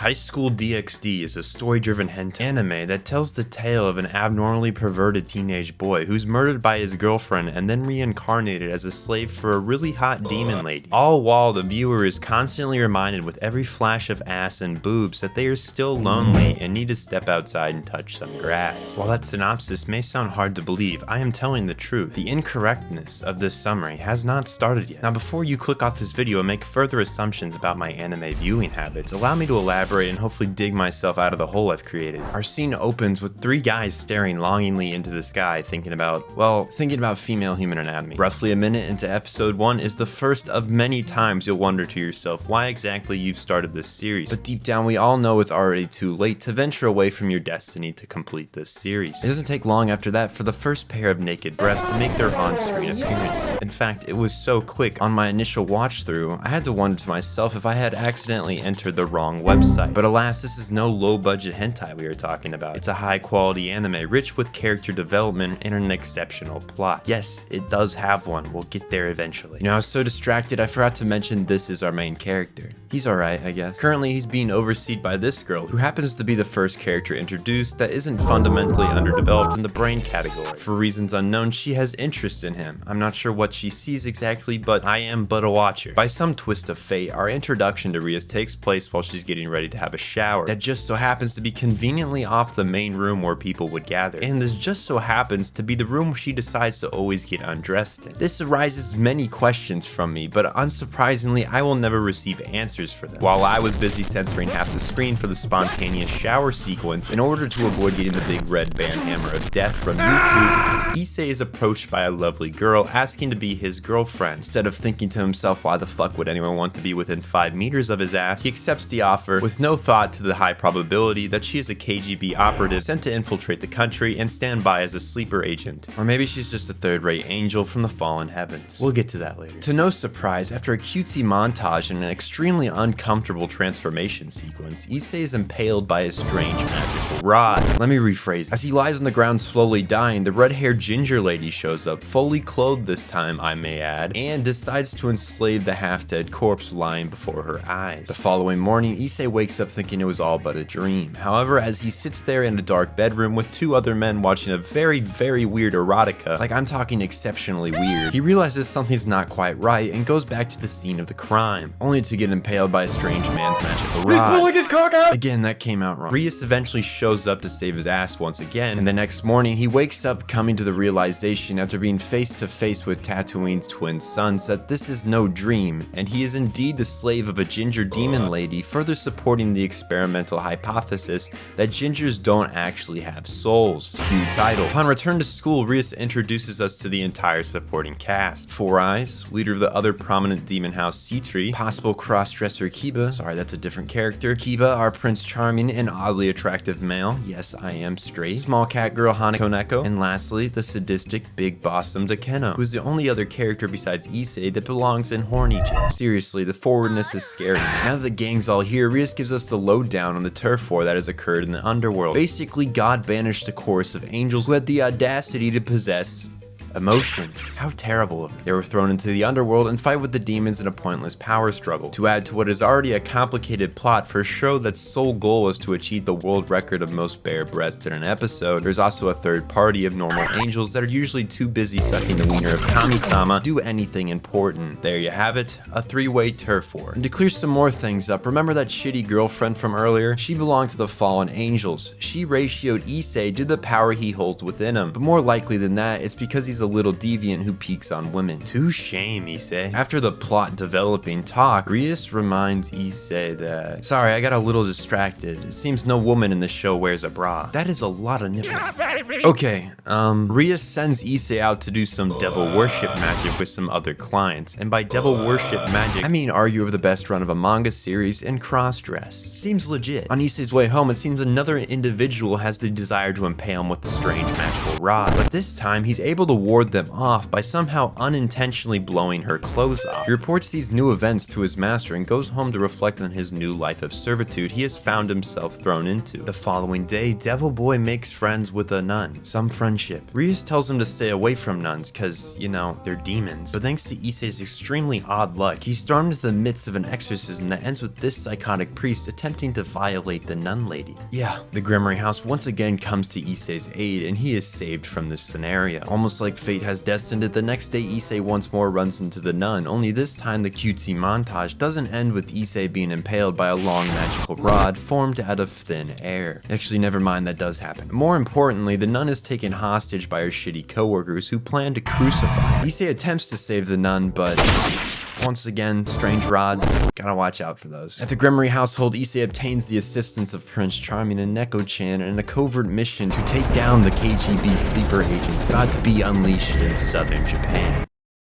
High School DxD is a story-driven hentai anime that tells the tale of an abnormally perverted teenage boy who's murdered by his girlfriend and then reincarnated as a slave for a really hot demon lady, all while the viewer is constantly reminded with every flash of ass and boobs that they are still lonely and need to step outside and touch some grass. While that synopsis may sound hard to believe, I am telling the truth. The incorrectness of this summary has not started yet. Now, before you click off this video and make further assumptions about my anime viewing habits, allow me to elaborate and hopefully dig myself out of the hole I've created. Our scene opens with three guys staring longingly into the sky thinking about female human anatomy. Roughly a minute into episode 1 is the first of many times you'll wonder to yourself why exactly you've started this series. But deep down we all know it's already too late to venture away from your destiny to complete this series. It doesn't take long after that for the first pair of naked breasts to make their on-screen appearance. In fact, it was so quick on my initial watch through, I had to wonder to myself if I had accidentally entered the wrong website. But alas, this is no low-budget hentai we are talking about. It's a high-quality anime rich with character development and an exceptional plot. Yes, it does have one. We'll get there eventually. You know, I was so distracted I forgot to mention this is our main character. He's alright, I guess. Currently, he's being overseen by this girl, who happens to be the first character introduced that isn't fundamentally underdeveloped in the brain category. For reasons unknown, she has interest in him. I'm not sure what she sees exactly, but I am but a watcher. By some twist of fate, our introduction to Rias takes place while she's getting ready to have a shower. That just so happens to be conveniently off the main room where people would gather. And this just so happens to be the room she decides to always get undressed in. This arises many questions from me, but unsurprisingly, I will never receive answers for them. While I was busy censoring half the screen for the spontaneous shower sequence in order to avoid getting the big red band hammer of death from YouTube, Issei is approached by a lovely girl asking to be his girlfriend. Instead of thinking to himself, why the fuck would anyone want to be within 5 meters of his ass, he accepts the offer with no thought to the high probability that she is a KGB operative sent to infiltrate the country and stand by as a sleeper agent. Or maybe she's just a third-rate angel from the fallen heavens. We'll get to that later. To no surprise, after a cutesy montage and an extremely uncomfortable transformation sequence, Issei is impaled by a strange magical rod. Let me rephrase. As he lies on the ground slowly dying, the red-haired ginger lady shows up, fully clothed this time, I may add, and decides to enslave the half-dead corpse lying before her eyes. The following morning, Issei wakes up thinking it was all but a dream. However, as he sits there in a dark bedroom with two other men watching a very, very weird erotica, like I'm talking exceptionally weird, he realizes something's not quite right and goes back to the scene of the crime, only to get impaled by a strange man's magical rod. He's pulling his cock out! Again, that came out wrong. Rias eventually shows up to save his ass once again, and the next morning he wakes up coming to the realization after being face to face with Tatooine's twin sons that this is no dream, and he is indeed the slave of a ginger demon lady, further supporting the experimental hypothesis that gingers don't actually have souls. Cue title. Upon return to school, Rias introduces us to the entire supporting cast. Four Eyes, leader of the other prominent demon house C-Tree, possible cross-dresser Kiba, sorry that's a different character, Kiba, our Prince Charming and oddly attractive male, yes I am straight, small cat girl Hanako Neko, and lastly the sadistic big bossum Takeno, who is the only other character besides Issei that belongs in horny jail. Seriously, the forwardness is scary. Now that the gang's all here, Rias gives us the lowdown on the turf war that has occurred in the underworld. Basically, God banished a chorus of angels who had the audacity to possess emotions. How terrible of them. They were thrown into the underworld and fight with the demons in a pointless power struggle. To add to what is already a complicated plot for a show that's sole goal was to achieve the world record of most bare breasts in an episode, there's also a third party of normal angels that are usually too busy sucking the wiener of Kami-sama to do anything important. There you have it, a three-way turf war. And to clear some more things up, remember that shitty girlfriend from earlier? She belonged to the fallen angels. She ratioed Issei to the power he holds within him, but more likely than that, it's because he's a little deviant who peeks on women. To shame, Issei. After the plot developing talk, Rias reminds Issei that, sorry, I got a little distracted. It seems no woman in the show wears a bra. That is a lot of nipple. Okay, Rias sends Issei out to do some devil worship magic with some other clients, and by devil worship magic, I mean arguably the best run of a manga series and cross-dress. Seems legit. On Issei's way home, it seems another individual has the desire to impale him with the strange magical rod, but this time he's able to ward ward them off by somehow unintentionally blowing her clothes off. He reports these new events to his master and goes home to reflect on his new life of servitude he has found himself thrown into. The following day, Devil Boy makes friends with a nun. Some friendship. Rias tells him to stay away from nuns cause, you know, they're demons. But thanks to Issei's extremely odd luck, he's thrown into the midst of an exorcism that ends with this psychotic priest attempting to violate the nun lady. Yeah, the Grimoire house once again comes to Issei's aid and he is saved from this scenario. Almost like fate has destined it, the next day Issei once more runs into the nun, only this time the cutesy montage doesn't end with Issei being impaled by a long magical rod formed out of thin air. Actually, never mind, that does happen. More importantly, the nun is taken hostage by her shitty coworkers who plan to crucify her. Issei attempts to save the nun, but once again, strange rods. Gotta watch out for those. At the Grimoire household, Issei obtains the assistance of Prince Charming and Neko-chan in a covert mission to take down the KGB sleeper agents about to be unleashed in southern Japan.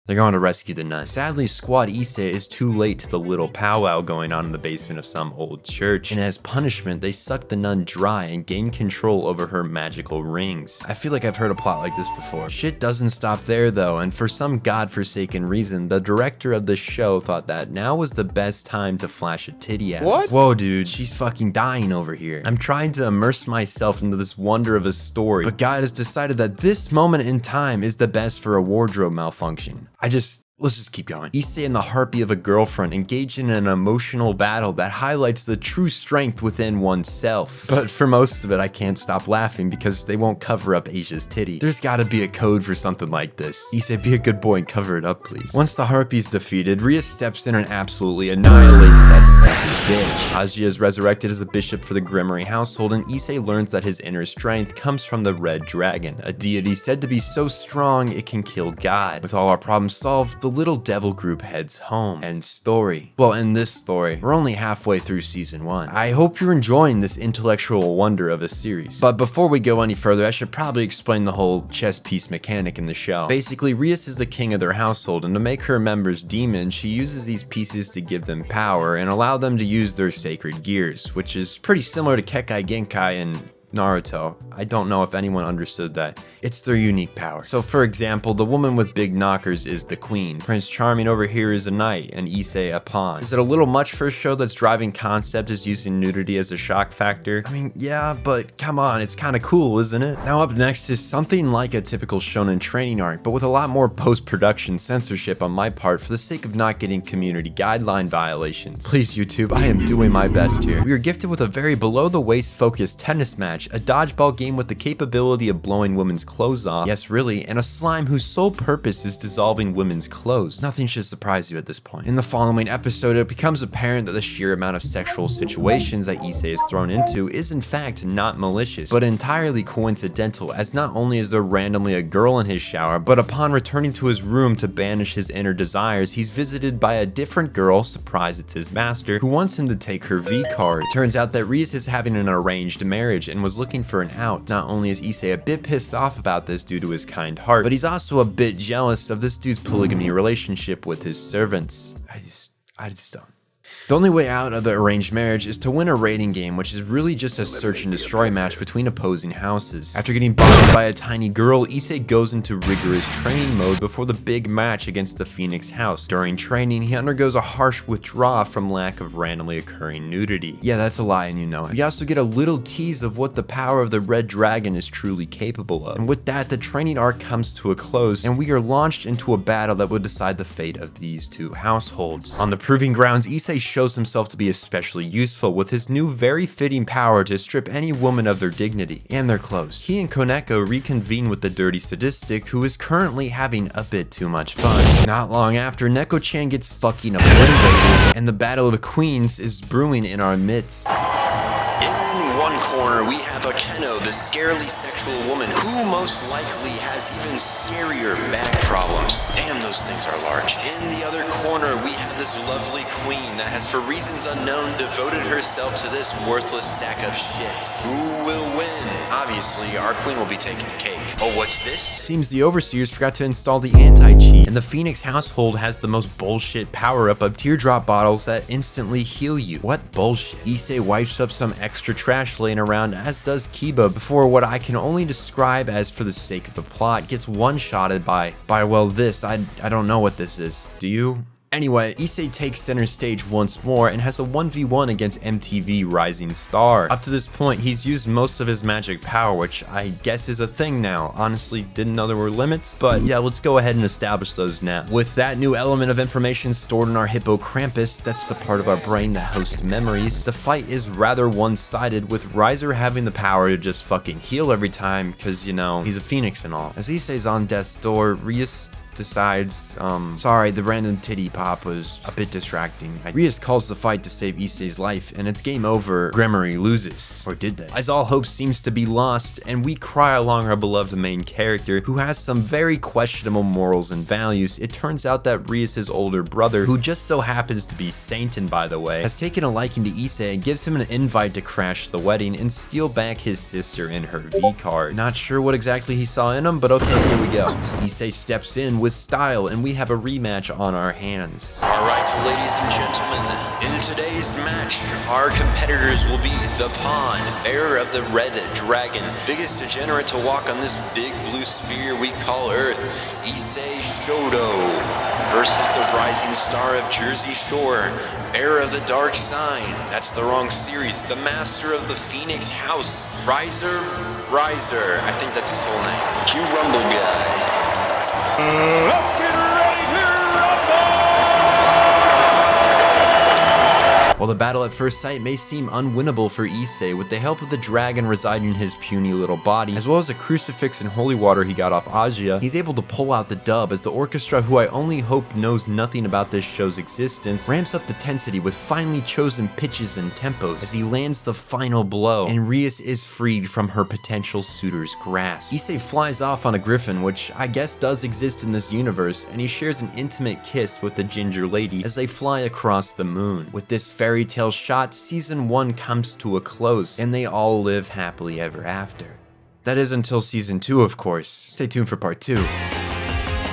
They're going to rescue the nun. Sadly, Squad Issei is too late to the little powwow going on in the basement of some old church, and as punishment, they suck the nun dry and gain control over her magical rings. I feel like I've heard a plot like this before. Shit doesn't stop there though, and for some godforsaken reason, the director of the show thought that now was the best time to flash a titty at us. What? Whoa dude, she's fucking dying over here. I'm trying to immerse myself into this wonder of a story, but God has decided that this moment in time is the best for a wardrobe malfunction. Let's just keep going. Issei and the harpy of a girlfriend engage in an emotional battle that highlights the true strength within oneself. But for most of it, I can't stop laughing because they won't cover up Asia's titty. There's gotta be a code for something like this. Issei, be a good boy and cover it up, please. Once the harpy's defeated, Rias steps in and absolutely annihilates that stupid bitch. Hajia is resurrected as a bishop for the Grimoire household, and Issei learns that his inner strength comes from the Red Dragon, a deity said to be so strong it can kill God. With all our problems solved, the little devil group heads home. End story. Well, in this story, we're only halfway through season 1. I hope you're enjoying this intellectual wonder of a series. But before we go any further, I should probably explain the whole chess piece mechanic in the show. Basically, Rias is the king of their household, and to make her members demons, she uses these pieces to give them power and allow them to use their sacred gears, which is pretty similar to Kekkai Genkai and Naruto. I don't know if anyone understood that. It's their unique power. So for example, the woman with big knockers is the queen. Prince Charming over here is a knight, and Issei a pawn. Is it a little much for a show that's driving concept is using nudity as a shock factor? I mean, yeah, but come on, it's kind of cool, isn't it? Now up next is something like a typical shonen training arc, but with a lot more post-production censorship on my part for the sake of not getting community guideline violations. Please YouTube, I am doing my best here. We are gifted with a very below-the-waist focused tennis match, a dodgeball game with the capability of blowing women's clothes off, yes really, and a slime whose sole purpose is dissolving women's clothes. Nothing should surprise you at this point. In the following episode, it becomes apparent that the sheer amount of sexual situations that Issei is thrown into is in fact not malicious, but entirely coincidental, as not only is there randomly a girl in his shower, but upon returning to his room to banish his inner desires, he's visited by a different girl, surprise it's his master, who wants him to take her V-card. It turns out that Rias is having an arranged marriage and was looking for an out. Not only is Issei a bit pissed off about this due to his kind heart, but he's also a bit jealous of this dude's polygamy relationship with his servants. I just don't. The only way out of the arranged marriage is to win a raiding game, which is really just a search and destroy match between opposing houses. After getting bothered by a tiny girl, Issei goes into rigorous training mode before the big match against the Phoenix house. During training, he undergoes a harsh withdrawal from lack of randomly occurring nudity. Yeah, that's a lie and you know it. We also get a little tease of what the power of the Red Dragon is truly capable of. And with that, the training arc comes to a close, and we are launched into a battle that would decide the fate of these two households. On the proving grounds, Issei shows himself to be especially useful with his new very fitting power to strip any woman of their dignity and their clothes. He and Koneko reconvene with the dirty sadistic who is currently having a bit too much fun. Not long after, Neko-chan gets fucking obliterated and the battle of the queens is brewing in our midst. In one corner, we have Akeno, the scarily sexual woman who most likely has even scarier back problems. Damn, those things are large. In the other corner, we have this lovely queen that has, for reasons unknown, devoted herself to this worthless sack of shit. Who will win? Obviously, our queen will be taking the cake. Oh, what's this? Seems the overseers forgot to install the anti-cheat, and the Phoenix household has the most bullshit power-up of teardrop bottles that instantly heal you. What bullshit? Issei wipes up some extra trash laying around, as does Kiba, before what I can only describe as, for the sake of the plot, gets one-shotted by well, this, I don't know what this is. Do you? Anyway, Issei takes center stage once more and has a 1v1 against MTV Rising Star. Up to this point, he's used most of his magic power, which I guess is a thing now. Honestly, didn't know there were limits, but yeah, let's go ahead and establish those now. With that new element of information stored in our hippocampus, that's the part of our brain that hosts memories, the fight is rather one-sided, with Riser having the power to just fucking heal every time, because, you know, he's a phoenix and all. As Issei's on death's door, Rias decides, sorry, the random titty pop was a bit distracting. Rias calls the fight to save Issei's life, and it's game over. Gremory loses. Or did they? As all hope seems to be lost, and we cry along our beloved main character, who has some very questionable morals and values, it turns out that Rias' older brother, who just so happens to be Sainton by the way, has taken a liking to Issei and gives him an invite to crash the wedding and steal back his sister in her V-card. Not sure what exactly he saw in him, but okay, here we go. Issei steps in with style, and we have a rematch on our hands. Alright, ladies and gentlemen, in today's match, our competitors will be the Pawn, bearer of the Red Dragon, biggest degenerate to walk on this big blue sphere we call Earth, Issei Shodo, versus the Rising Star of Jersey Shore, bearer of the Dark Sign, that's the wrong series, the master of the Phoenix House, Riser, I think that's his whole name, Q-Rumble Guy. Let's get ready to rumble! While the battle at first sight may seem unwinnable for Issei, with the help of the dragon residing in his puny little body, as well as a crucifix and holy water he got off Agia, he's able to pull out the dub as the orchestra, who I only hope knows nothing about this show's existence, ramps up the tensity with finely chosen pitches and tempos as he lands the final blow, and Rias is freed from her potential suitor's grasp. Issei flies off on a griffin, which I guess does exist in this universe, and he shares an intimate kiss with the ginger lady as they fly across the moon. With this fairy tale shot, season 1 comes to a close, and they all live happily ever after. That is until season 2, of course. Stay tuned for part 2.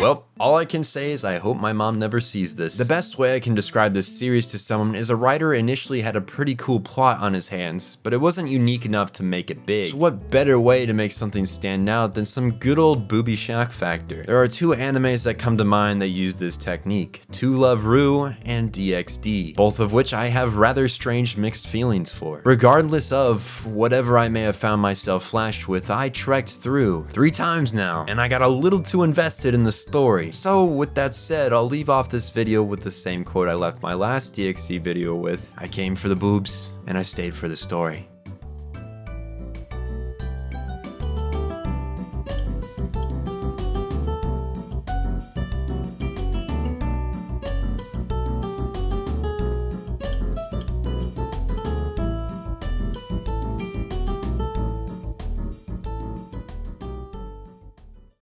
Well, all I can say is I hope my mom never sees this. The best way I can describe this series to someone is a writer initially had a pretty cool plot on his hands, but it wasn't unique enough to make it big. So what better way to make something stand out than some good old booby shock factor? There are 2 animes that come to mind that use this technique, To Love Ru and DxD, both of which I have rather strange mixed feelings for. Regardless of whatever I may have found myself flashed with, I trekked through 3 times now, and I got a little too invested in the story. So with that said, I'll leave off this video with the same quote I left my last DxD video with. I came for the boobs, and I stayed for the story.